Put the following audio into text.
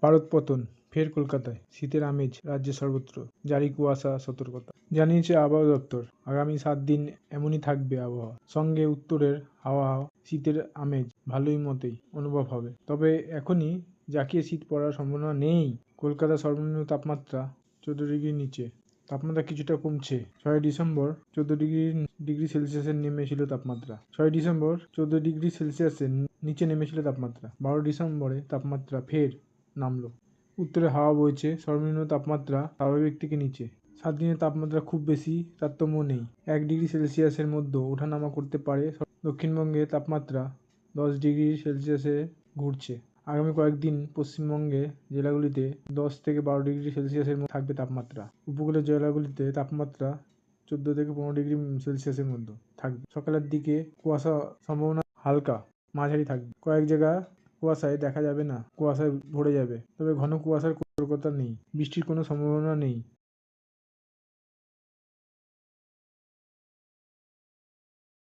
পারদপতন ফের কলকাতায়, শীতের আমেজ রাজ্যে সর্বত্র, জারি কুয়াশা সতর্কতা। জানিয়েছে আবহাওয়া দপ্তর, আগামী 7 দিন এমনই থাকবে আবহাওয়া। সঙ্গে উত্তরের হাওয়া, শীতের আমেজ ভালোই মতোই অনুভব হবে। তবে এখনই জাঁকিয়ে শীত পড়ার সম্ভাবনা নেই। কলকাতার সর্বনিম্ন তাপমাত্রা 14 ডিগ্রির নিচে। তাপমাত্রা কিছুটা কমছে। 6 ডিসেম্বর 14 ডিগ্রি সেলসিয়াসের নেমেছিল তাপমাত্রা। 6 ডিসেম্বর 14 ডিগ্রি সেলসিয়াসের নিচে নেমেছিল তাপমাত্রা। 12 ডিসেম্বরে তাপমাত্রা ফের নামলো। উত্তরে হাওয়া বইছে, সর্বনিম্ন তাপমাত্রা স্বাভাবিক থেকে নিচে। 7 দিনের তাপমাত্রা খুব বেশি তারতম্য নেই। 1 ডিগ্রি সেলসিয়াসের মধ্যে ওঠানামা করতে পারে। দক্ষিণবঙ্গে তাপমাত্রা 10 ডিগ্রি সেলসিয়াসে ঘুরছে। আগামী কয়েকদিন পশ্চিমবঙ্গে জেলাগুলিতে 10 থেকে 12 ডিগ্রি সেলসিয়াসের মধ্যে থাকবে তাপমাত্রা। উপকূলের জেলাগুলিতে তাপমাত্রা 14 থেকে 15 ডিগ্রি সেলসিয়াসের মধ্যে থাকবে। সকালের দিকে কুয়াশা সম্ভাবনা হালকা মাঝারি থাকবে। কয়েক জায়গা কুয়াশায় দেখা যাবে না, কুয়াশায় ভরে যাবে, তবে ঘন কুয়াশার সতর্কতা নেই। বৃষ্টির কোনো সম্ভাবনা নেই।